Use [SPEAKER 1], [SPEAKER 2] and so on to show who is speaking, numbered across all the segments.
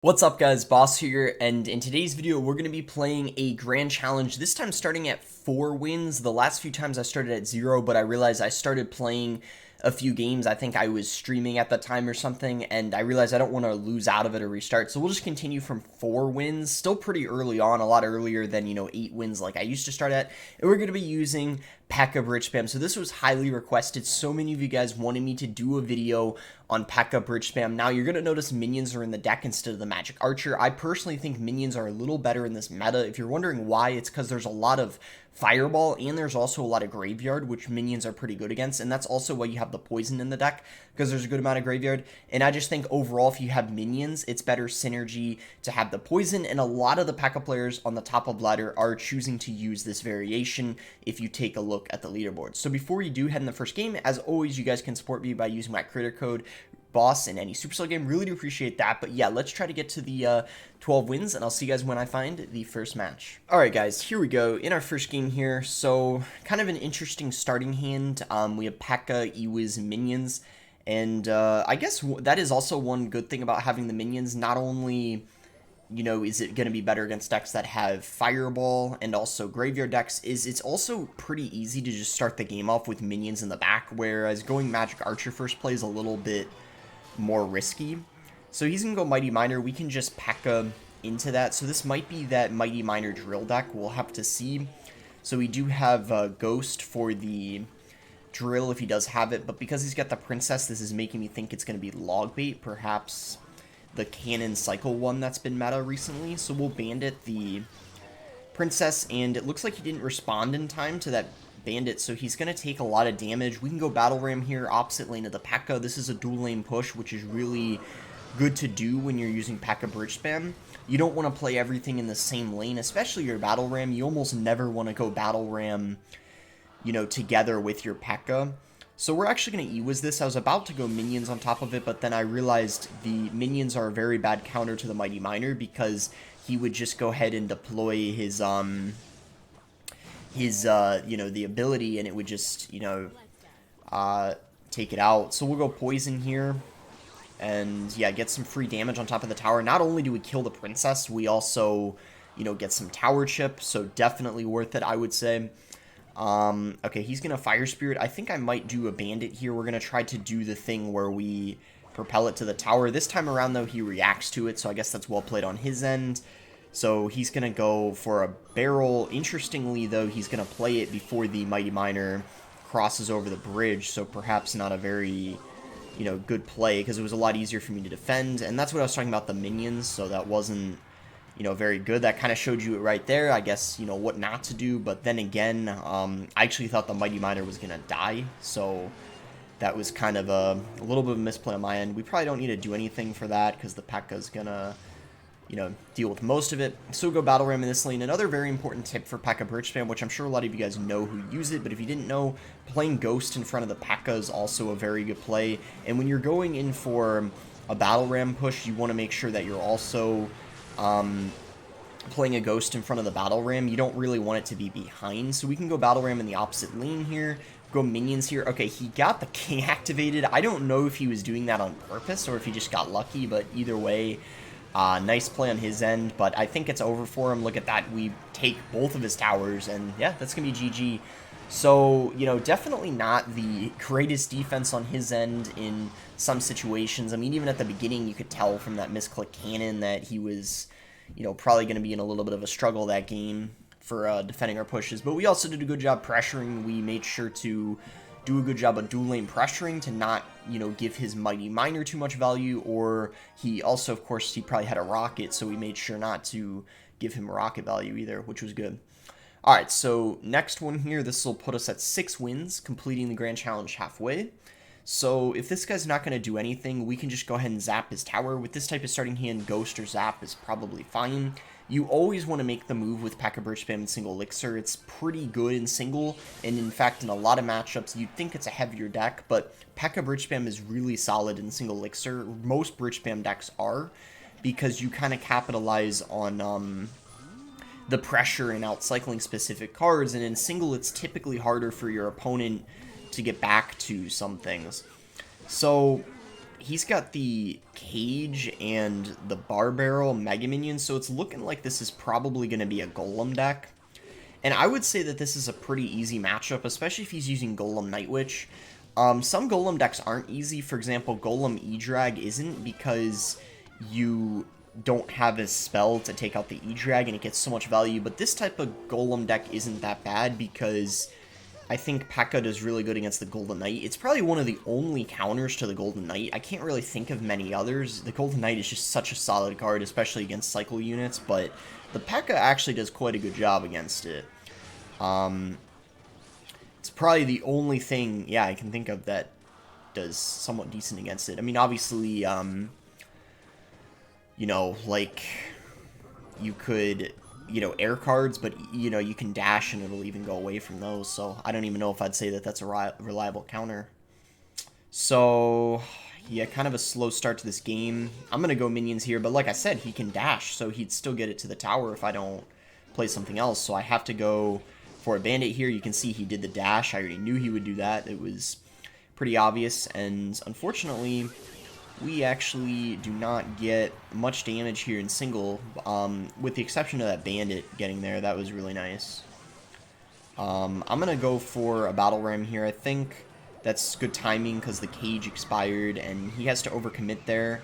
[SPEAKER 1] What's up guys, Boss here, and in today's video we're going to be playing a grand challenge, this time starting at 4 wins. The last few times I started at 0, but I realized I started playing a few games. I think I was streaming at the time or something, and I realized I don't want to lose out of it or restart, so we'll just continue from 4 wins, still pretty early on, a lot earlier than, 8 wins like I used to start at, and we're going to be using PEKKA bridge spam. So this was highly requested. So many of you guys wanted me to do a video on PEKKA bridge spam. Now you're going to notice minions are in the deck instead of the magic archer. I personally think minions are a little better in this meta. If you're wondering why, it's because there's a lot of fireball and there's also a lot of graveyard, which minions are pretty good against, and that's also why you have the poison in the deck, because there's a good amount of graveyard. And I just think overall, if you have minions, it's better synergy to have the poison, and a lot of the PEKKA players on the top of ladder are choosing to use this variation if you take a look at the leaderboard. So before we do head in the first game, as always, you guys can support me by using my creator code boss in any Supercell game. Really do appreciate that. But yeah, let's try to get to the 12 wins, and I'll see you guys when I find the first match. Alright guys, here we go in our first game here. So kind of an interesting starting hand. We have PEKKA, Ewiz, minions, and I guess that is also one good thing about having the minions. Not only is it going to be better against decks that have Fireball and also Graveyard decks, is it's also pretty easy to just start the game off with minions in the back, whereas going Magic Archer first play is a little bit more risky. So he's going to go Mighty Miner. We can just PEKKA into that. So this might be that Mighty Miner drill deck. We'll have to see. So we do have Ghost for the drill if he does have it, but because he's got the Princess, this is making me think it's going to be Log Bait, perhaps the Cannon Cycle one that's been meta recently. So we'll Bandit the Princess, and it looks like he didn't respond in time to that Bandit, so he's going to take a lot of damage. We can go Battle Ram here, opposite lane of the PEKKA. This is a dual lane push, which is really good to do when you're using PEKKA bridge spam. You don't want to play everything in the same lane, especially your Battle Ram. You almost never want to go Battle Ram, together with your PEKKA. So we're actually going to Ewiz this. I was about to go minions on top of it, but then I realized the minions are a very bad counter to the Mighty Miner, because he would just go ahead and deploy his the ability, and it would just, take it out. So we'll go Poison here, and yeah, get some free damage on top of the tower. Not only do we kill the Princess, we also, get some tower chip, so definitely worth it, I would say. Okay, he's gonna Fire Spirit. I think I might do a Bandit here. We're gonna try to do the thing where we propel it to the tower. This time around, though, he reacts to it, so I guess that's well played on his end. So he's going to go for a barrel. Interestingly, though, he's going to play it before the Mighty Miner crosses over the bridge, so perhaps not a very, good play, because it was a lot easier for me to defend. And that's what I was talking about, the minions, so that wasn't, very good. That kind of showed you it right there, I guess, what not to do. But then again, I actually thought the Mighty Miner was going to die, so that was kind of a little bit of a misplay on my end. We probably don't need to do anything for that, because the P.E.K.K.A.'s going to deal with most of it. So we'll go Battle Ram in this lane. Another very important tip for PEKKA bridge spam, which I'm sure a lot of you guys know who use it, but if you didn't know, playing Ghost in front of the PEKKA is also a very good play. And when you're going in for a Battle Ram push, you want to make sure that you're also playing a Ghost in front of the Battle Ram. You don't really want it to be behind, so we can go Battle Ram in the opposite lane here. Go minions here. Okay, he got the King activated. I don't know if he was doing that on purpose or if he just got lucky, but either way, nice play on his end, but I think it's over for him. Look at that. We take both of his towers, and yeah, that's going to be GG. So, definitely not the greatest defense on his end in some situations. I mean, even at the beginning, you could tell from that misclick cannon that he was, probably going to be in a little bit of a struggle that game for defending our pushes. But we also did a good job pressuring. We made sure to do a good job of dual lane pressuring to not, give his Mighty Miner too much value, or he also, of course, he probably had a rocket, so we made sure not to give him rocket value either, which was good. Alright, so next one here, this will put us at 6 wins, completing the Grand Challenge halfway. So if this guy's not going to do anything, we can just go ahead and zap his tower. With this type of starting hand, Ghost or Zap is probably fine. You always want to make the move with PEKKA bridge spam in single elixir. It's pretty good in single, and in fact, in a lot of matchups, you'd think it's a heavier deck, but PEKKA bridge spam is really solid in single elixir. Most bridge spam decks are, because you kind of capitalize on the pressure and outcycling specific cards, and in single, it's typically harder for your opponent to get back to some things. So he's got the cage and the bar barrel mega minions, so it's looking like this is probably going to be a golem deck. And I would say that this is a pretty easy matchup, especially if he's using Golem Night Witch. Some Golem decks aren't easy. For example, Golem E-Drag isn't because you don't have a spell to take out the E-Drag and it gets so much value. But this type of Golem deck isn't that bad because I think PEKKA does really good against the Golden Knight. It's probably one of the only counters to the Golden Knight. I can't really think of many others. The Golden Knight is just such a solid card, especially against cycle units, but the PEKKA actually does quite a good job against it. It's probably the only thing, yeah, I can think of that does somewhat decent against it. I mean, obviously, you know, like, you could, you know, air cards, but, you know, you can dash and it'll even go away from those, so I don't even know if I'd say that that's a reliable counter. So, yeah, kind of a slow start to this game. I'm gonna go minions here, but like I said, he can dash, so he'd still get it to the tower if I don't play something else, so I have to go for a bandit here. You can see he did the dash. I already knew he would do that. It was pretty obvious, and unfortunately, we actually do not get much damage here in single, with the exception of that bandit getting there. That was really nice. I'm going to go for a battle ram here. I think that's good timing because the cage expired, and he has to overcommit there.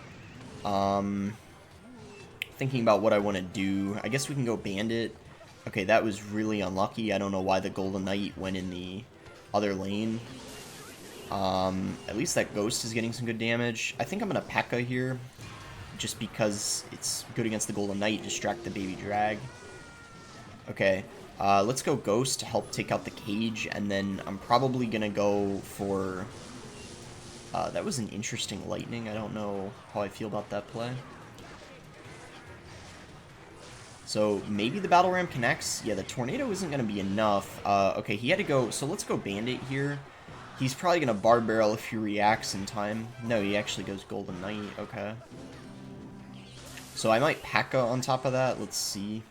[SPEAKER 1] Thinking about what I want to do. I guess we can go bandit. Okay, that was really unlucky. I don't know why the Golden Knight went in the other lane. At least that ghost is getting some good damage. I think I'm going to PEKKA here, just because it's good against the Golden Knight, distract the baby drag. Okay, let's go ghost to help take out the cage, and then I'm probably going to go for... that was an interesting lightning. I don't know how I feel about that play. So maybe the battle ram connects. Yeah, the tornado isn't going to be enough. Okay, he had to go... So let's go bandit here. He's probably going to bar barrel if he reacts in time. No, he actually goes Golden Knight. Okay. So I might PEKKA on top of that. Let's see.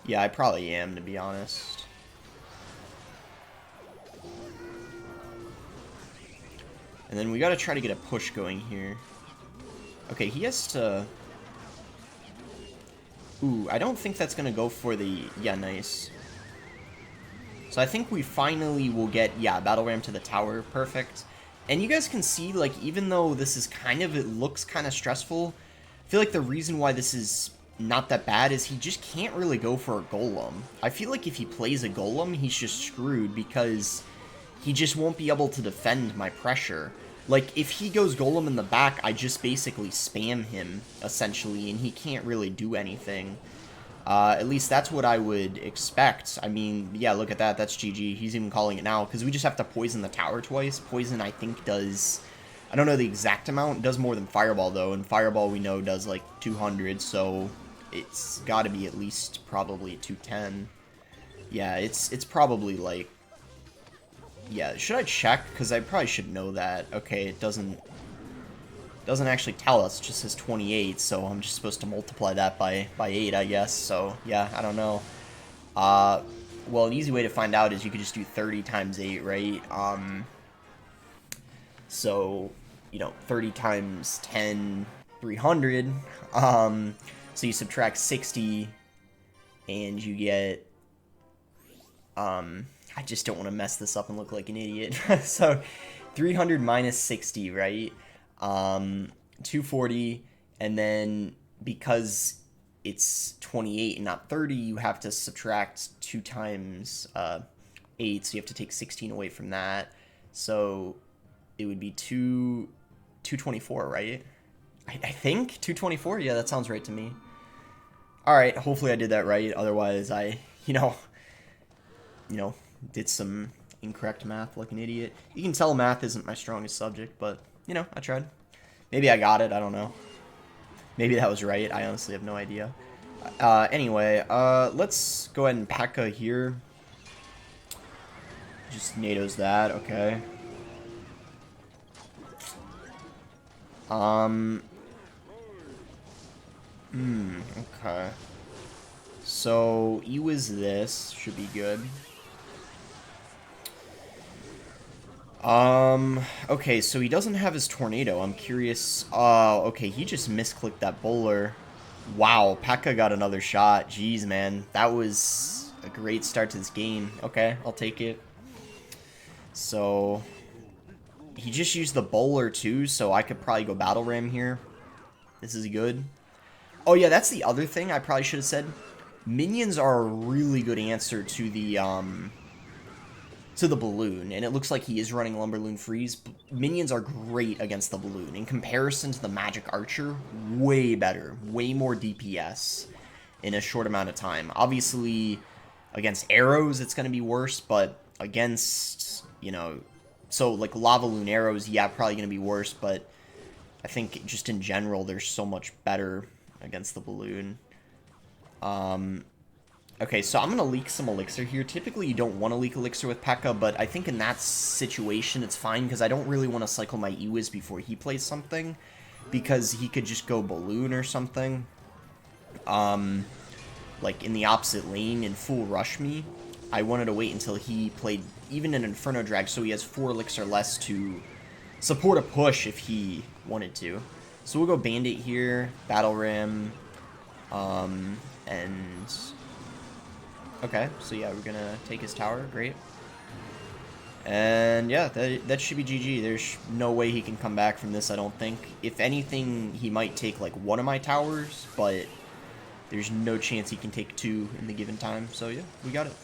[SPEAKER 1] Yeah, I probably am, to be honest. And then we got to try to get a push going here. Okay, he has to... Ooh, I don't think that's going to go for the... Yeah, nice. So I think we finally will get, yeah, battle ram to the tower. Perfect. And you guys can see, like, even though this is kind of, it looks kind of stressful, I feel like the reason why this is not that bad is he just can't really go for a golem. I feel like if he plays a golem, he's just screwed because he just won't be able to defend my pressure. Like, if he goes golem in the back, I just basically spam him, essentially, and he can't really do anything. At least that's what I would expect. I mean, yeah, look at that. That's GG. He's even calling it now, because we just have to poison the tower twice. Poison, I think, does... I don't know the exact amount. It does more than Fireball, though, and Fireball, we know, does, like, 200, so it's got to be at least probably 210. Yeah, it's probably, like... Yeah, should I check? Because I probably should know that. Okay, it doesn't actually tell us. It just says 28, so I'm just supposed to multiply that by 8, I guess. So, yeah, I don't know. Well, an easy way to find out is you could just do 30 times 8, right? So, you know, 30 times 10, 300. So you subtract 60, and you get... I just don't want to mess this up and look like an idiot. So, 300 minus 60, right? 240, and then because it's 28 and not 30, you have to subtract 2 times 8, so you have to take 16 away from that. So it would be 224, right? I think 224. Yeah, that sounds right to me. All right, hopefully I did that right. Otherwise, I, you know, did some incorrect math like an idiot. You can tell math isn't my strongest subject, but you know, I tried. Maybe I got it, I don't know. Maybe that was right, I honestly have no idea. Anyway, let's go ahead and PEKKA here. Just NATO's that, okay. Okay. So, E was this, should be good. Okay, so he doesn't have his tornado. I'm curious. Okay, he just misclicked that bowler. Wow, PEKKA got another shot. Jeez, man. That was a great start to this game. Okay, I'll take it. So, he just used the bowler too, so I could probably go battle ram here. This is good. Oh yeah, that's the other thing I probably should have said. Minions are a really good answer to the balloon, and it looks like he is running Lumberloon Freeze. Minions are great against the balloon. In comparison to the Magic Archer, way better. Way more DPS in a short amount of time. Obviously, against arrows, it's going to be worse, but against, you know, so like lavaloon arrows, yeah, probably going to be worse, but I think just in general, they're so much better against the balloon. Okay, so I'm going to leak some elixir here. Typically, you don't want to leak elixir with PEKKA, but I think in that situation, it's fine, because I don't really want to cycle my E-Wiz before he plays something, because he could just go balloon or something, like in the opposite lane and full rush me. I wanted to wait until he played even an Inferno Drag, so he has 4 elixir less to support a push if he wanted to. So we'll go Bandit here, Battle Ram, and... Okay, so yeah, we're gonna take his tower, great. And yeah, that should be GG. There's no way he can come back from this, I don't think. If anything, he might take like one of my towers, but there's no chance he can take 2 in the given time. So yeah, we got it.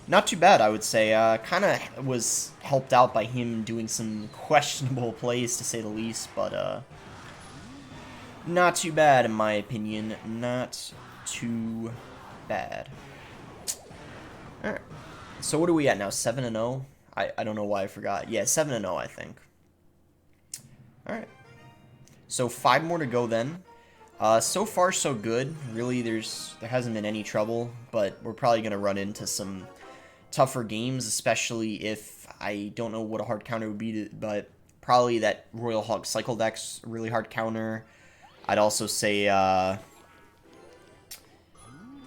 [SPEAKER 1] Not too bad, I would say. Kind of was helped out by him doing some questionable plays, to say the least, but not too bad in my opinion. Not too bad. Alright, so what are we at now? 7-0? I don't know why I forgot. Yeah, 7-0, I think. Alright. So 5 more to go then. So far, so good. Really, there hasn't been any trouble, but we're probably going to run into some tougher games, especially if I don't know what a hard counter would be, but probably that Royal Hog Cycle deck's a really hard counter. I'd also say, I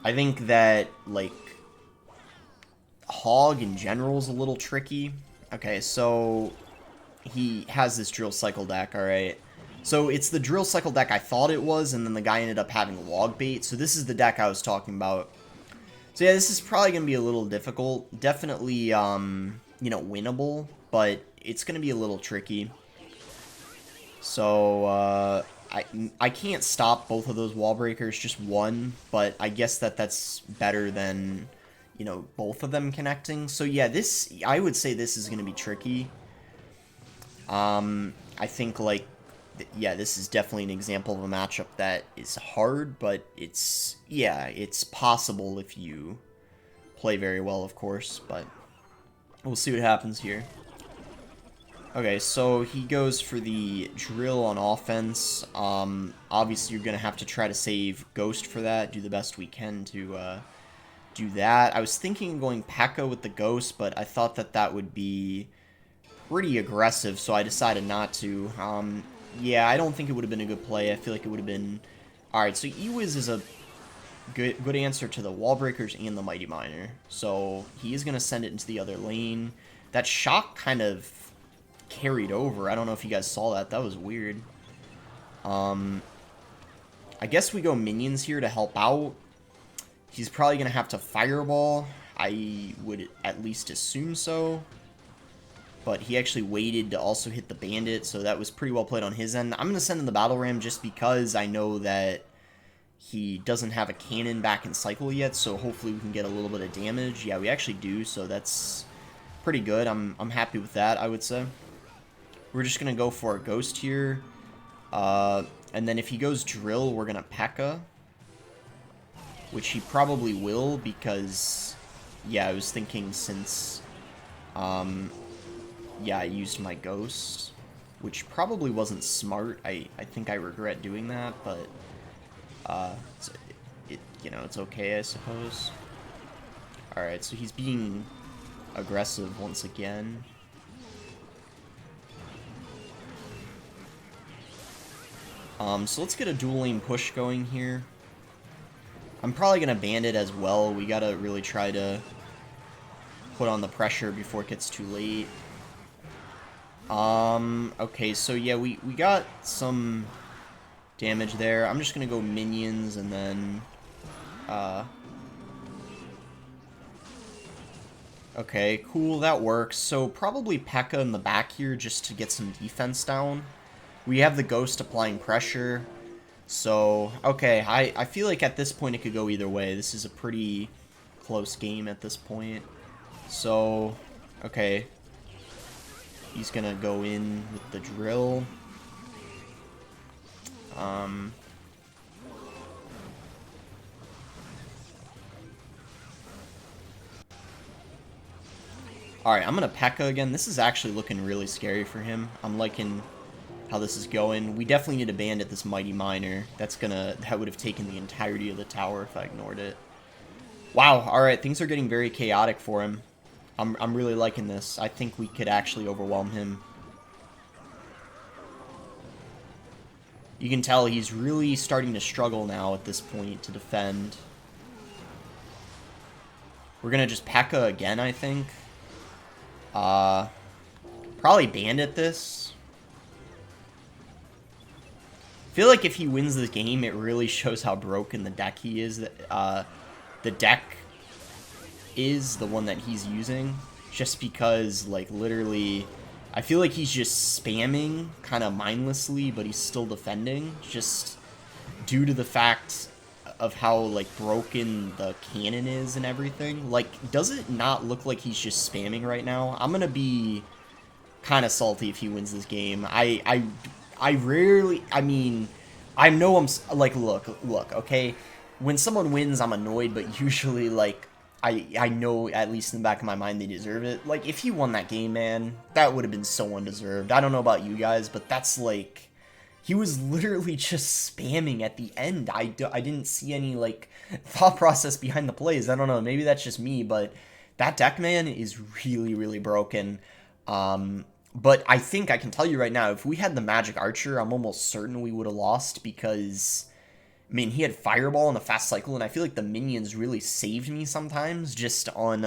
[SPEAKER 1] think that, like, Hog in general is a little tricky. Okay, so he has this Drill Cycle deck, alright. So it's the Drill Cycle deck I thought it was, and then the guy ended up having Log Bait. So this is the deck I was talking about. So yeah, this is probably going to be a little difficult. Definitely, you know, winnable, but it's going to be a little tricky. So, I can't stop both of those wall breakers, just one, but I guess that's better than, you know, both of them connecting. So yeah, I would say this is going to be tricky. I think, like, yeah, this is definitely an example of a matchup that is hard, but it's possible if you play very well, of course, but we'll see what happens here. Okay, so he goes for the drill on offense. Obviously, you're going to have to try to save Ghost for that, do the best we can to do that. I was thinking of going PEKKA with the Ghost, but I thought that would be pretty aggressive, so I decided not to. Yeah, I don't think it would have been a good play. I feel like it would have been... Alright, so E-Wiz is a good answer to the Wall Breakers and the Mighty Miner. So he is going to send it into the other lane. That shock kind of carried over. I don't know if you guys saw that. That was weird. I guess we go minions here to help out. He's probably going to have to Fireball. I would at least assume so. But he actually waited to also hit the Bandit, so that was pretty well played on his end. I'm going to send in the Battle Ram just because I know that he doesn't have a cannon back in cycle yet, so hopefully we can get a little bit of damage. Yeah, we actually do, so that's pretty good. I'm happy with that, I would say. We're just going to go for a Ghost here. And then if he goes Drill, we're going to PEKKA. Which he probably will, because, yeah, I was thinking since... yeah, I used my Ghost, which probably wasn't smart. I think I regret doing that, but you know, it's okay, I suppose. Alright, so he's being aggressive once again. So let's get a dual lane push going here. I'm probably going to Bandit as well. We got to really try to put on the pressure before it gets too late. Okay, so yeah, we got some damage there. I'm just gonna go minions and then, okay, cool, that works. So probably P.E.K.K.A in the back here just to get some defense down. We have the Ghost applying pressure. So, okay, I feel like at this point it could go either way. This is a pretty close game at this point. So, okay. He's gonna go in with the drill. Alright, I'm gonna P.E.K.K.A again. This is actually looking really scary for him. I'm liking how this is going. We definitely need to bandit this Mighty Miner. That would have taken the entirety of the tower if I ignored it. Wow, alright, things are getting very chaotic for him. I'm really liking this. I think we could actually overwhelm him. You can tell he's really starting to struggle now at this point to defend. We're gonna just P.E.K.K.A again, I think. Probably bandit this. I feel like if he wins this game, it really shows how broken the deck he is. The deck is the one that he's using. Just because, like, literally, I feel like he's just spamming kind of mindlessly, but he's still defending. Just due to the fact of how, like, broken the cannon is and everything. Like, does it not look like he's just spamming right now? I'm gonna be kind of salty if he wins this game. I rarely, I mean, I know like, look, okay? When someone wins, I'm annoyed, but usually, like, I know, at least in the back of my mind, they deserve it. Like, if he won that game, man, that would have been so undeserved. I don't know about you guys, but that's, like, he was literally just spamming at the end. I didn't see any, like, thought process behind the plays. I don't know, maybe that's just me, but that deck, man, is really, really broken. But I think I can tell you right now, if we had the Magic Archer, I'm almost certain we would have lost because, I mean, he had Fireball in the fast cycle, and I feel like the minions really saved me sometimes just on,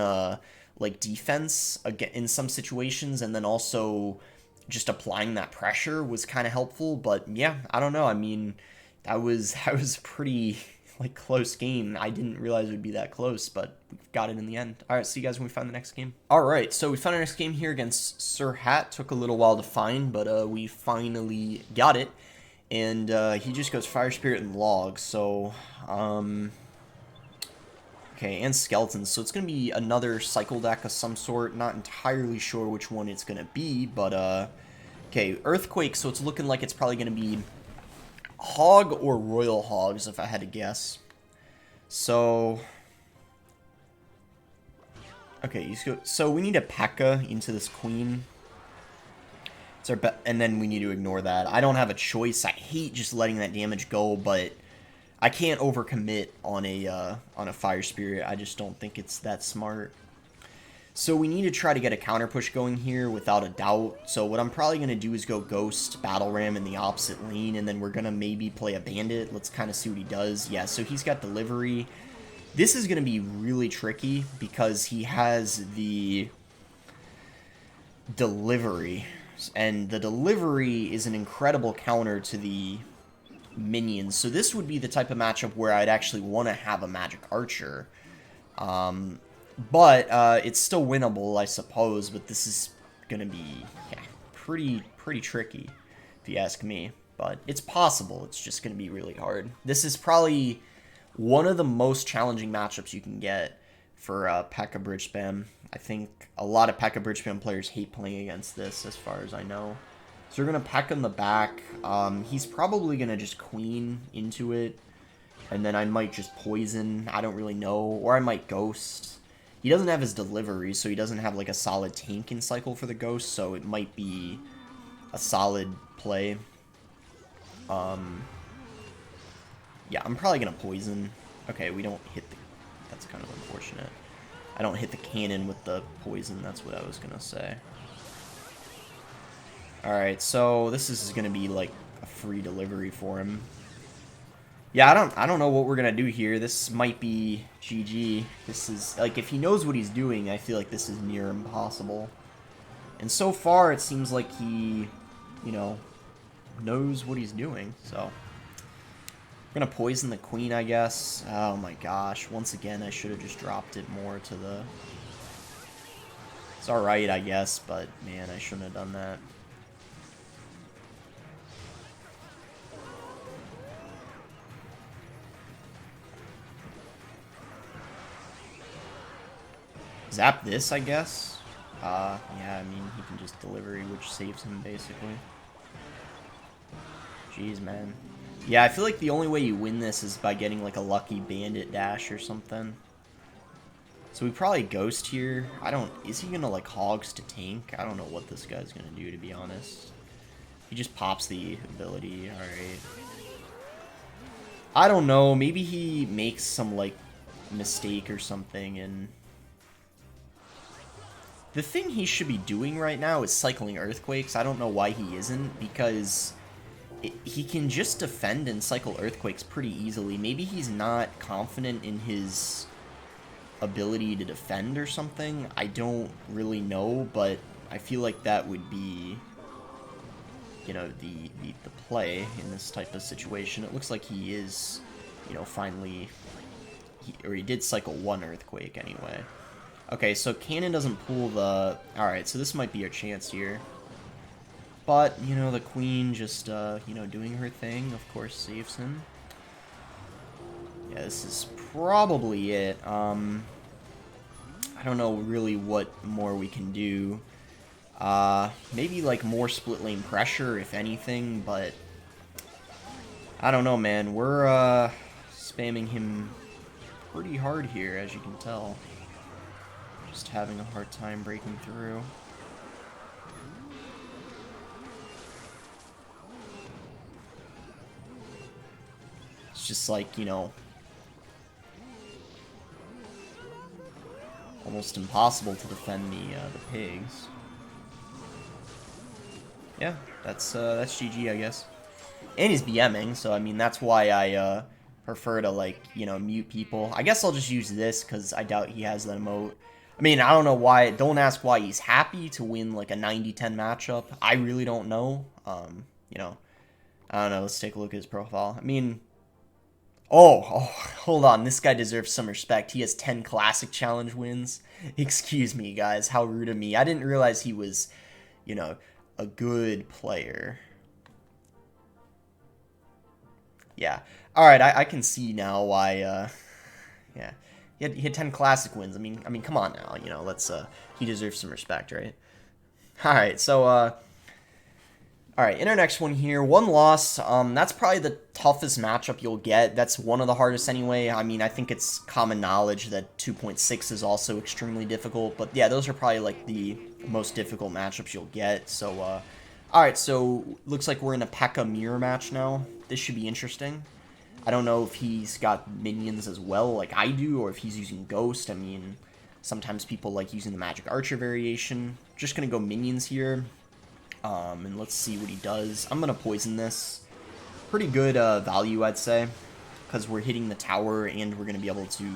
[SPEAKER 1] like, defense in some situations, and then also just applying that pressure was kind of helpful. But, yeah, I don't know. I mean, that was a pretty, like, close game. I didn't realize it would be that close, but we got it in the end. All right, see you guys when we find the next game. All right, so we found our next game here against Sir Hat. Took a little while to find, but we finally got it. And he just goes Fire Spirit and Log, so, okay, and Skeletons. So it's going to be another cycle deck of some sort. Not entirely sure which one it's going to be, but, okay, Earthquake, so it's looking like it's probably going to be Hog or Royal Hogs, if I had to guess. So, okay, so we need a P.E.K.K.A into this Queen. And then we need to ignore that. I don't have a choice. I hate just letting that damage go, but I can't overcommit on a Fire Spirit. I just don't think it's that smart. So we need to try to get a counter push going here without a doubt. So what I'm probably going to do is go Ghost, Battle Ram in the opposite lane, and then we're going to maybe play a Bandit. Let's kind of see what he does. Yeah, so he's got Delivery. This is going to be really tricky because he has the Delivery. And the Delivery is an incredible counter to the minions. So this would be the type of matchup where I'd actually want to have a Magic Archer. But it's still winnable, I suppose. But this is going to be pretty tricky, if you ask me. But it's possible. It's just going to be really hard. This is probably one of the most challenging matchups you can get for P.E.K.K.A Bridge Spam. I think a lot of P.E.K.K.A Bridge Spam players hate playing against this, as far as I know. So we're going to P.E.K.K.A in the back. He's probably going to just Queen into it. And then I might just Poison. I don't really know. Or I might Ghost. He doesn't have his Delivery, so he doesn't have like a solid tank in cycle for the Ghost. So it might be a solid play. Yeah, I'm probably going to Poison. Okay, we don't hit the... That's kind of unfortunate. I don't hit the cannon with the poison, that's what I was going to say. Alright, so this is going to be like a free delivery for him. Yeah, I don't know what we're going to do here. This might be GG. This is, like, if he knows what he's doing, I feel like this is near impossible. And so far, it seems like he, you know, knows what he's doing, so... We're gonna poison the queen, I guess. Oh my gosh, once again, I should have just dropped it more to the... It's alright, I guess, but man, I shouldn't have done that. Zap this, I guess. Yeah, I mean, he can just delivery, which saves him, basically. Jeez, man. Yeah, I feel like the only way you win this is by getting, like, a lucky bandit dash or something. So we probably ghost here. I don't... Is he gonna, like, hogs to tank? I don't know what this guy's gonna do, to be honest. He just pops the ability. Alright. I don't know. Maybe he makes some, like, mistake or something, and... The thing he should be doing right now is cycling Earthquakes. I don't know why he isn't, because he can just defend and cycle Earthquakes pretty easily. Maybe he's not confident in his ability to defend or something. I don't really know, but I feel like that would be, you know, the play in this type of situation. It looks like he is, you know, finally... He did cycle one Earthquake anyway. Okay, so Cannon doesn't pull the... Alright, so this might be our chance here. But, you know, the Queen just, you know, doing her thing, of course, saves him. Yeah, this is probably it. I don't know really what more we can do. Maybe, like, more split lane pressure, if anything, but... I don't know, man. We're, spamming him pretty hard here, as you can tell. Just having a hard time breaking through. It's just like, you know, almost impossible to defend the pigs. Yeah, that's GG, I guess. And he's BMing, so I mean that's why I prefer to, like, you know, mute people. I guess I'll just use this because I doubt he has that emote. I mean, I don't know why. Don't ask why he's happy to win, like, a 90-10 matchup. I really don't know. You know, I don't know. Let's take a look at his profile. I mean, oh, hold on. This guy deserves some respect. He has 10 Classic Challenge wins. Excuse me, guys. How rude of me. I didn't realize he was, you know, a good player. Yeah. All right, I can see now why, yeah. He had 10 classic wins. I mean, come on now, you know, let's, he deserves some respect, right? All right, so, all right, in our next one here, one loss. That's probably the toughest matchup you'll get. That's one of the hardest anyway. I mean, I think it's common knowledge that 2.6 is also extremely difficult. But yeah, those are probably, like, the most difficult matchups you'll get. So, all right, so looks like we're in a PEKKA mirror match now. This should be interesting. I don't know if he's got minions as well like I do, or if he's using Ghost. I mean, sometimes people like using the Magic Archer variation. Just going to go minions here, and let's see what he does. I'm going to poison this. Pretty good value, I'd say, because we're hitting the tower, and we're going to be able to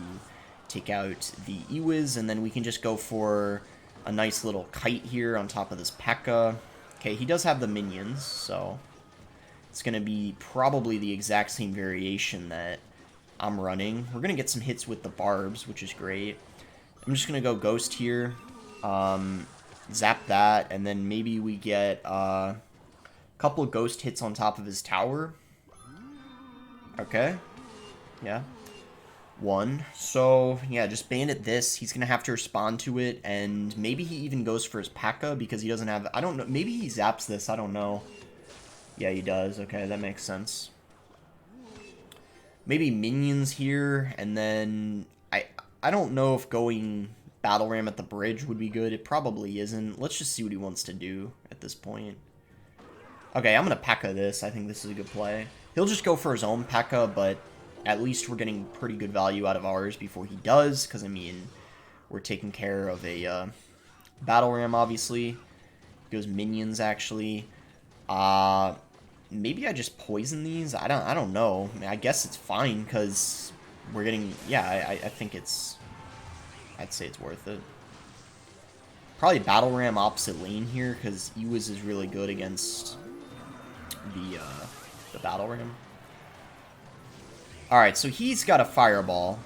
[SPEAKER 1] take out the Ewiz, and then we can just go for a nice little kite here on top of this PEKKA. Okay, he does have the minions, so... It's going to be probably the exact same variation that I'm running. We're going to get some hits with the barbs, which is great. I'm just going to go Ghost here, zap that, and then maybe we get a couple of Ghost hits on top of his tower. Okay. Yeah. One. So, yeah, just bandit this. He's going to have to respond to it, and maybe he even goes for his PEKKA because he doesn't have... I don't know. Maybe he zaps this. I don't know. Yeah, he does. Okay, that makes sense. Maybe minions here, and then... I don't know if going Battle Ram at the bridge would be good. It probably isn't. Let's just see what he wants to do at this point. Okay, I'm going to PEKKA this. I think this is a good play. He'll just go for his own PEKKA, but at least we're getting pretty good value out of ours before he does, because, I mean, we're taking care of a Battle Ram, obviously. He goes minions, actually. Maybe I just poison these? I don't know. I mean, I guess it's fine, because we're getting... Yeah, I think it's... I'd say it's worth it. Probably Battle Ram opposite lane here, because Ewiz is really good against the Battle Ram. Alright, so he's got a Fireball.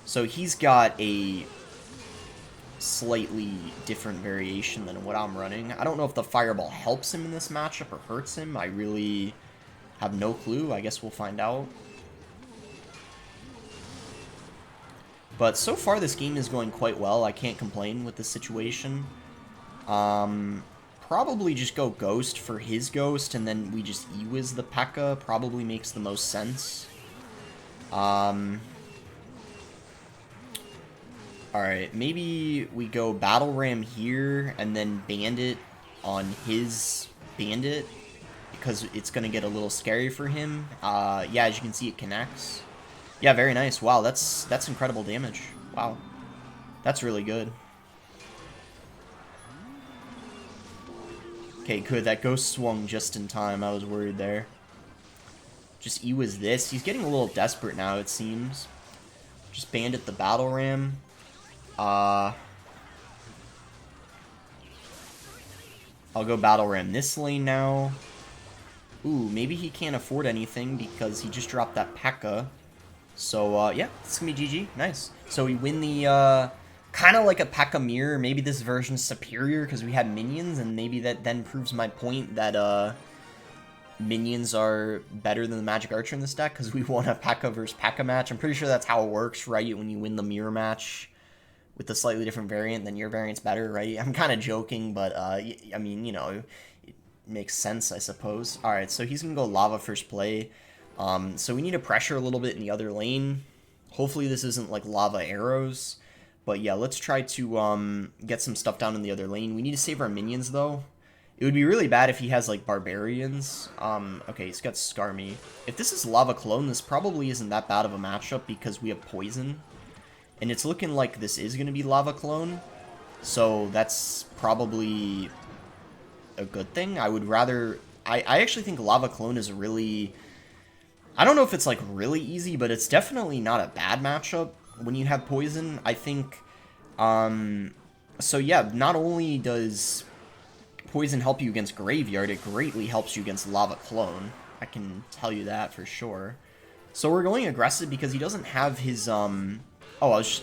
[SPEAKER 1] So he's got a slightly different variation than what I'm running. I don't know if the Fireball helps him in this matchup or hurts him. I really have no clue. I guess we'll find out. But so far, this game is going quite well. I can't complain with the situation. Probably just go Ghost for his Ghost, and then we just Ewiz the P.E.K.K.A. Probably makes the most sense. Alright, maybe we go Battle Ram here, and then Bandit on his Bandit, because it's going to get a little scary for him. Yeah, as you can see, it connects. Yeah, very nice. Wow, that's incredible damage. Wow. That's really good. Okay, good. That Ghost swung just in time. I was worried there. Just Ewiz this. He's getting a little desperate now, it seems. Just Bandit the Battle Ram. I'll go Battle Ram this lane now. Ooh, maybe he can't afford anything because he just dropped that P.E.K.K.A. So, yeah, it's gonna be GG. Nice. So we win the, kind of like a P.E.K.K.A. mirror. Maybe this version's superior because we had minions, and maybe that then proves my point that, minions are better than the Magic Archer in this deck because we won a P.E.K.K.A. versus P.E.K.K.A. match. I'm pretty sure that's how it works, right? When you win the mirror match with a slightly different variant, then your variant's better, right? I'm kind of joking, but, I mean, you know, it makes sense, I suppose. Alright, so he's gonna go Lava first play. So we need to pressure a little bit in the other lane. Hopefully this isn't like lava arrows. But yeah, let's try to get some stuff down in the other lane. We need to save our minions though. It would be really bad if he has like barbarians. Okay, he's got Skarmy. If this is Lava Clone, this probably isn't that bad of a matchup because we have poison. And it's looking like this is going to be Lava Clone. So that's probably a good thing. I would rather... I actually think Lava Clone is really... I don't know if it's, like, really easy, but it's definitely not a bad matchup when you have poison. I think, so yeah, not only does poison help you against Graveyard, it greatly helps you against Lava Clone. I can tell you that for sure. So we're going aggressive because he doesn't have his, oh,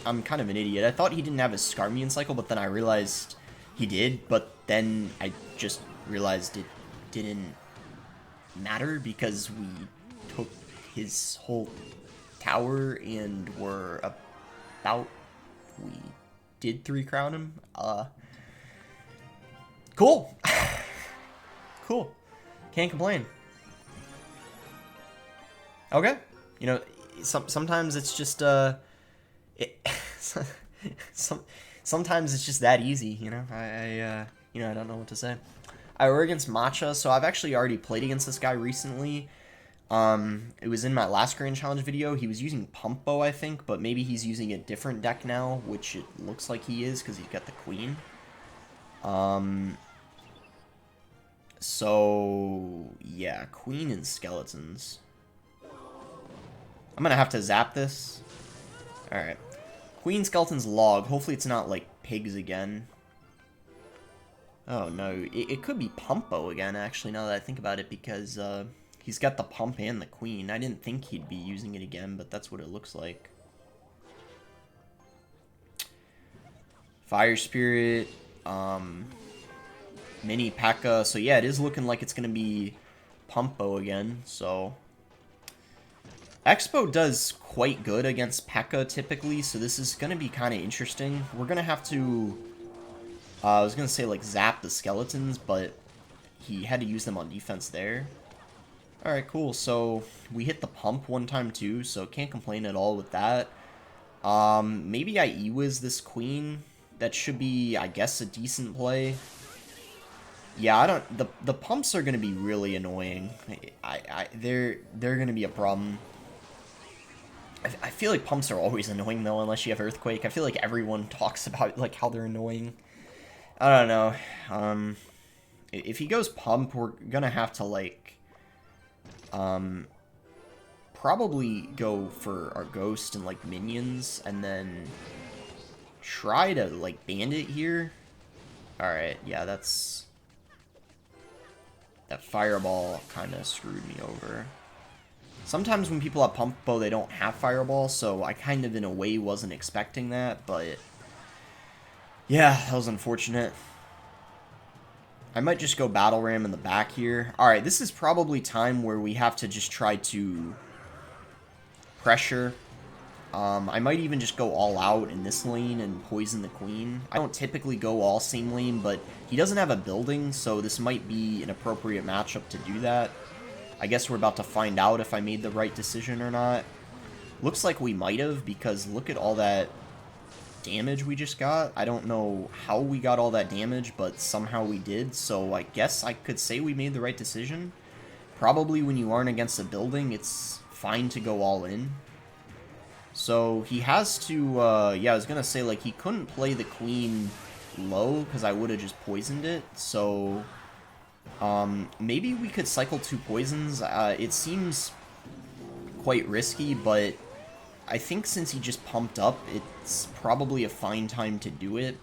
[SPEAKER 1] I'm kind of an idiot. I thought he didn't have his Skarmian cycle, but then I realized he did, but then I just realized it didn't matter because we took his whole tower and were about... we did 3 crown him. Cool. Cool. Can't complain. Okay. You know, sometimes it's just, sometimes it's just that easy, you know? You know, I don't know what to say. We're against Matcha, so I've actually already played against this guy recently. It was in my last Grand Challenge video. He was using Pump Bow, I think, but maybe he's using a different deck now, which it looks like he is, because he's got the Queen. So, yeah, Queen and Skeletons. I'm gonna have to zap this. Alright. Queen, Skeletons, Log. Hopefully it's not, like, pigs again. Oh, no. It could be Pump Bow again, actually, now that I think about it, because, he's got the Pump and the Queen. I didn't think he'd be using it again, but that's what it looks like. Fire Spirit, Mini P.E.K.K.A. So yeah, it is looking like it's going to be Pump Bow again, so... Expo does quite good against P.E.K.K.A. typically, so this is going to be kind of interesting. We're going to have to... I was going to say, like, zap the Skeletons, but he had to use them on defense there. Alright, cool. So, we hit the pump one time too, so can't complain at all with that. Maybe I Ewiz this Queen. That should be, I guess, a decent play. Yeah, I don't... The pumps are going to be really annoying. They're going to be a problem. I feel like pumps are always annoying, though, unless you have Earthquake. I feel like everyone talks about, like, how they're annoying. I don't know. If he goes pump, we're going to have to, like... probably go for our Ghost and, like, minions, and then try to, like, Bandit here. Alright, yeah, that's... That fireball kind of screwed me over. Sometimes when people have pump bow, they don't have fireball, so I kind of, in a way, wasn't expecting that, but... Yeah, that was unfortunate. I might just go battle ram in the back here. Alright, this is probably time where we have to just try to pressure. I might even just go all out in this lane and poison the queen. I don't typically go all same lane, but he doesn't have a building, so this might be an appropriate matchup to do that. I guess we're about to find out if I made the right decision or not. Looks like we might have, because look at all that damage we just got. I don't know how we got all that damage, but somehow we did, so I guess I could say we made the right decision. Probably when you aren't against a building, it's fine to go all in. So he has to, yeah, I was gonna say, like, he couldn't play the queen low, because I would have just poisoned it, so... maybe we could cycle 2 poisons. It seems quite risky, but I think since he just pumped up, it's probably a fine time to do it.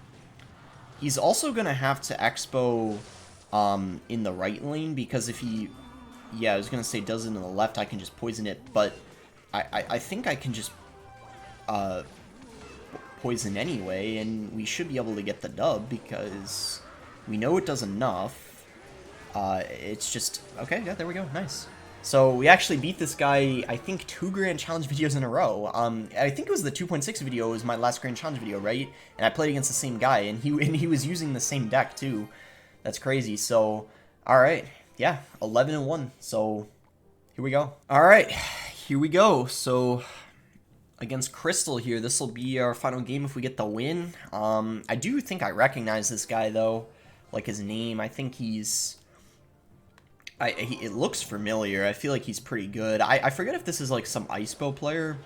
[SPEAKER 1] He's also gonna have to expo, in the right lane, because if he... Yeah, I was gonna say does it in the left, I can just poison it, but I think I can just... poison anyway, and we should be able to get the dub, because we know it does enough. It's just... Okay, yeah, there we go, nice. So we actually beat this guy, I think, 2 Grand Challenge videos in a row. I think it was the 2.6 video was my last Grand Challenge video, right? And I played against the same guy, and he was using the same deck, too. That's crazy, so... Alright, yeah, 11-1, so... Here we go. Alright, here we go, so... Against Crystal here, this will be our final game if we get the win. I do think I recognize this guy, though. Like, his name. I think he's... it looks familiar. I feel like he's pretty good. I forget if this is, like, some Ice Bow player.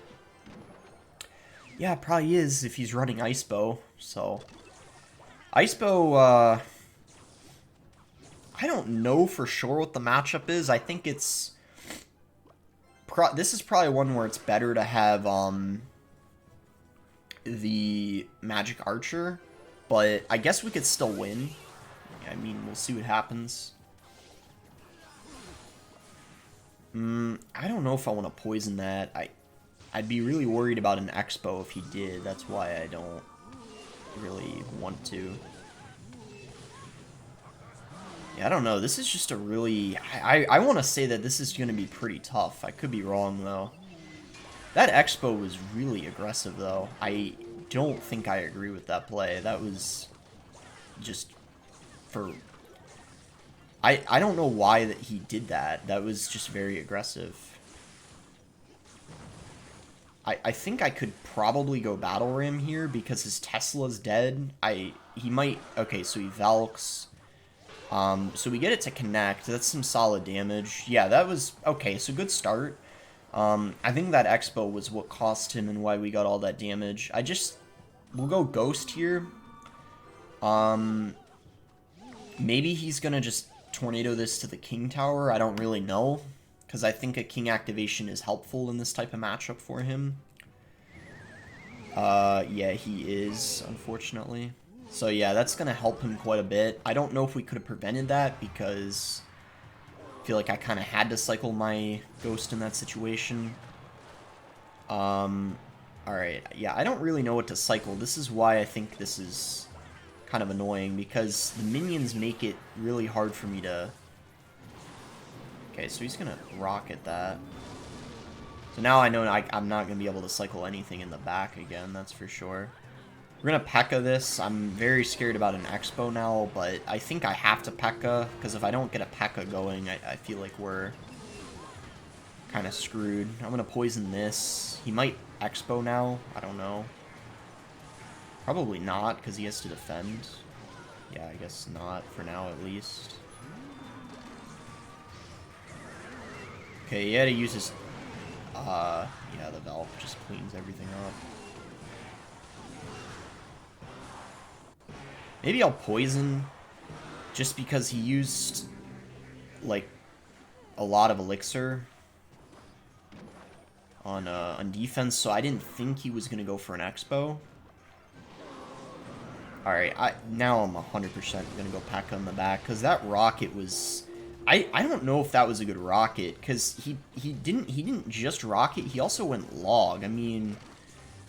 [SPEAKER 1] Yeah, it probably is if he's running Ice Bow. So, Ice Bow, I don't know for sure what the matchup is. I think it's... This is probably one where it's better to have the Magic Archer, but I guess we could still win. I mean, we'll see what happens. I don't know if I want to poison that. I'd be really worried about an Expo if he did. That's why I don't really want to. Yeah, I don't know. This is just a really... I want to say that this is going to be pretty tough. I could be wrong, though. That Expo was really aggressive, though. I don't think I agree with that play. That was just for... I don't know why that he did that. That was just very aggressive. I think I could probably go Battle Ram here because his Tesla's dead. He might... Okay, so he Valks... so we get it to connect. That's some solid damage. Yeah, that was... Okay, so good start. I think that Expo was what cost him and why we got all that damage. We'll go Ghost here. Maybe he's gonna just Tornado this to the King Tower. I don't really know. Because I think a King activation is helpful in this type of matchup for him. Yeah, he is, unfortunately. So yeah, that's going to help him quite a bit. I don't know if we could have prevented that because I feel like I kind of had to cycle my Ghost in that situation. Alright, yeah, I don't really know what to cycle. This is why I think this is kind of annoying because the minions make it really hard for me to... Okay, so he's going to rocket that. So now I know I'm not going to be able to cycle anything in the back again, that's for sure. We're going to P.E.K.K.A this. I'm very scared about an Expo now, but I think I have to P.E.K.K.A, because if I don't get a P.E.K.K.A going, I feel like we're kind of screwed. I'm going to poison this. He might Expo now. I don't know. Probably not, because he has to defend. Yeah, I guess not, for now at least. Okay, he had to use his... yeah, the Valve just cleans everything up. Maybe I'll poison, just because he used, like, a lot of elixir on defense, so I didn't think he was going to go for an Expo. Alright, now I'm 100% gonna go P.E.K.K.A in the back, because that rocket was... I don't know if that was a good rocket, because he didn't just rocket, he also went log. I mean,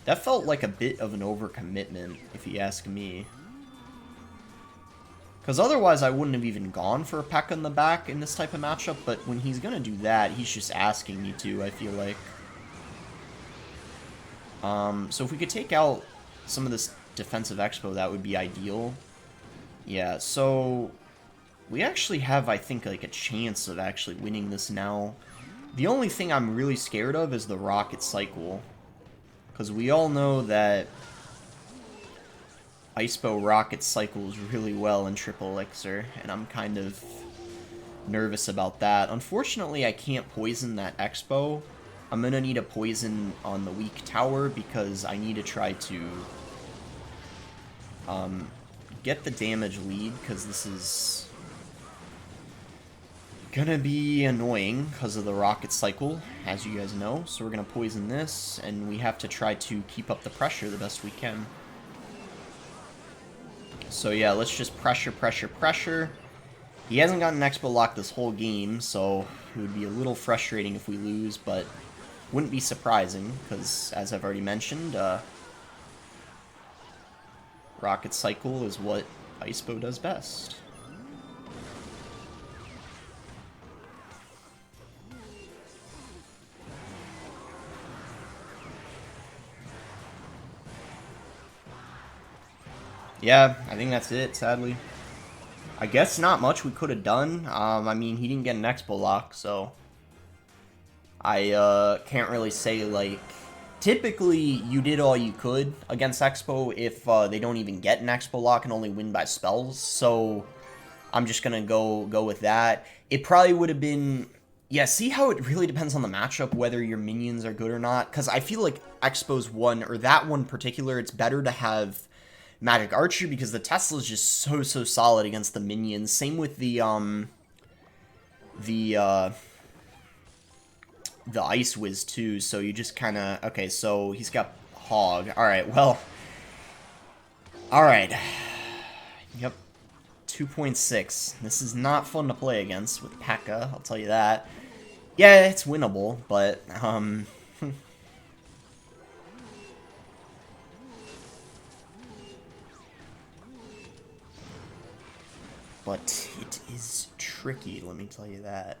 [SPEAKER 1] that felt like a bit of an overcommitment, if you ask me. Because otherwise I wouldn't have even gone for a P.E.K.K.A in the back in this type of matchup, but when he's gonna do that, he's just asking me to, I feel like. So if we could take out some of this defensive expo, that would be ideal. Yeah, so we actually have, I think, like a chance of actually winning this now. The only thing I'm really scared of is the rocket cycle, because we all know that Icepo rocket cycles really well in triple elixir, and I'm kind of nervous about that. Unfortunately, I can't poison that expo. I'm gonna need a poison on the weak tower because I need to try to get the damage lead, because this is gonna be annoying because of the rocket cycle, as you guys know. So we're gonna poison this, and we have to try to keep up the pressure the best we can. So yeah, let's just pressure, pressure, pressure. He hasn't gotten an expo lock this whole game, so it would be a little frustrating if we lose, but wouldn't be surprising, because as I've already mentioned, rocket cycle is what Icepo does best. Yeah, I think that's it, sadly. I guess not much we could have done. I mean, he didn't get an expo lock, so I can't really say, like... Typically, you did all you could against Expo if they don't even get an Expo lock and only win by spells, so I'm just gonna go with that. It probably would have been... Yeah, see how it really depends on the matchup, whether your minions are good or not? Because I feel like Expo's one, or that one in particular, it's better to have Magic Archer, because the Tesla is just so solid against the minions. Same with the Ice Wiz too, so you just kind of... Okay, so he's got Hog. Alright, well... Alright. Yep. 2.6. This is not fun to play against with P.E.K.K.A, I'll tell you that. Yeah, it's winnable, but, but it is tricky, let me tell you that.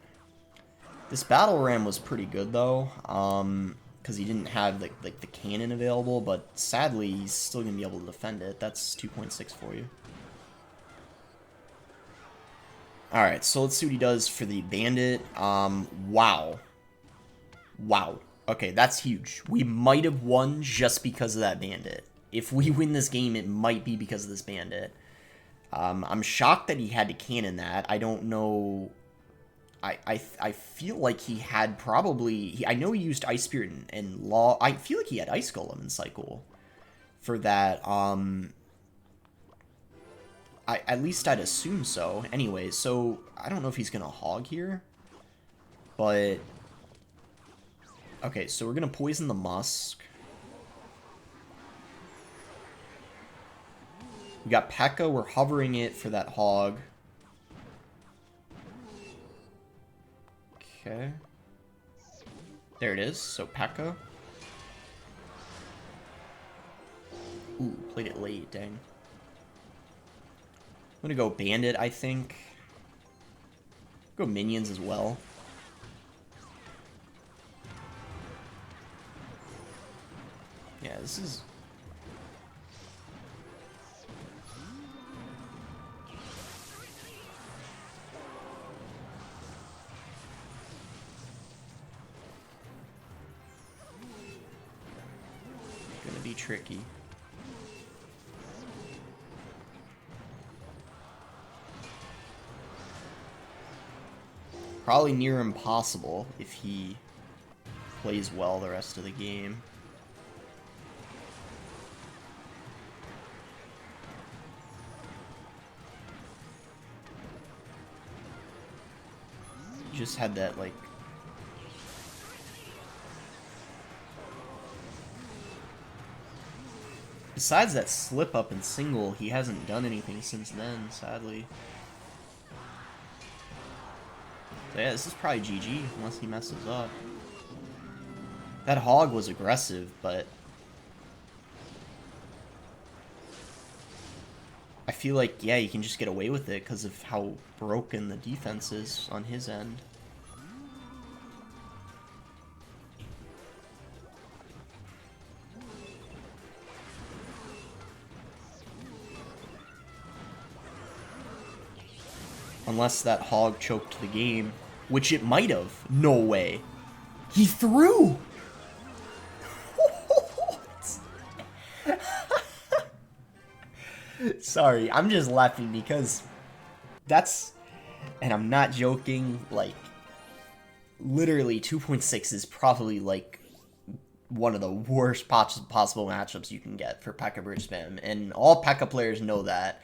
[SPEAKER 1] This battle ram was pretty good though, because he didn't have like the cannon available, but sadly he's still gonna be able to defend it. That's 2.6 for you. All right, so let's see what he does for the bandit. Wow. Okay, that's huge. We might have won just because of that bandit. If we win this game, it might be because of this bandit. I'm shocked that he had to cannon that. I don't know. I feel like he had probably... I know he used Ice Spirit and Law. I feel like he had Ice Golem in Cycle for that. At least I'd assume so. Anyway, so I don't know if he's going to hog here. But... Okay, so we're going to poison the Musk. We got P.E.K.K.A. We're hovering it for that hog. Okay. There it is. So P.E.K.K.A. Ooh, played it late, dang. I'm gonna go Bandit, I think. Go Minions as well. Yeah, this is... gonna be tricky. Probably near impossible if he plays well the rest of the game. He just had that, like... Besides that slip up in single, he hasn't done anything since then, sadly. So yeah, this is probably GG, unless he messes up. That hog was aggressive, but I feel like, yeah, you can just get away with it because of how broken the defense is on his end. Unless that hog choked the game, which it might have. No way. He threw! Sorry, I'm just laughing because that's, and I'm not joking, like, literally 2.6 is probably, like, one of the worst possible matchups you can get for P.E.K.K.A Bridge Spam, and all P.E.K.K.A players know that.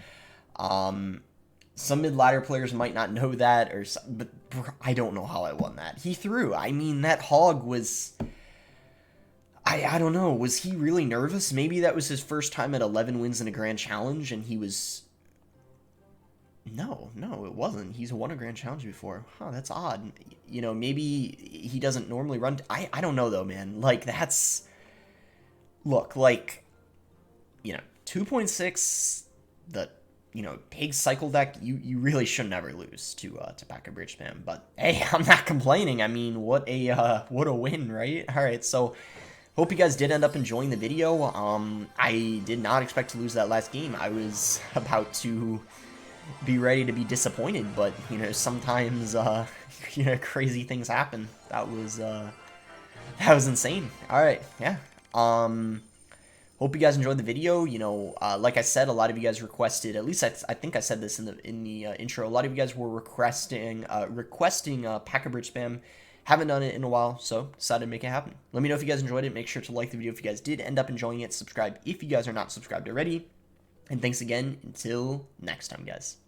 [SPEAKER 1] Some mid-ladder players might not know that, but I don't know how I won that. He threw. I mean, that hog was... I don't know. Was he really nervous? Maybe that was his first time at 11 wins in a Grand Challenge, and he was... No, it wasn't. He's won a Grand Challenge before. Huh, that's odd. You know, maybe he doesn't normally run... I don't know, though, man. Like, that's... Look, like, you know, 2.6, the... You know, Pig cycle deck, you really should never lose to P.E.K.K.A Bridge Spam. But hey, I'm not complaining. I mean, what a win, right? All right, so hope you guys did end up enjoying the video. I did not expect to lose that last game. I was about to be ready to be disappointed, but you know, sometimes you know, crazy things happen. That was insane. All right, yeah. Hope you guys enjoyed the video. You know, like I said, a lot of you guys requested, at least I think I said this in the intro, a lot of you guys were requesting P.E.K.K.A Bridge Spam. Haven't done it in a while, so decided to make it happen. Let me know if you guys enjoyed it. Make sure to like the video if you guys did end up enjoying it. Subscribe if you guys are not subscribed already. And thanks again. Until next time, guys.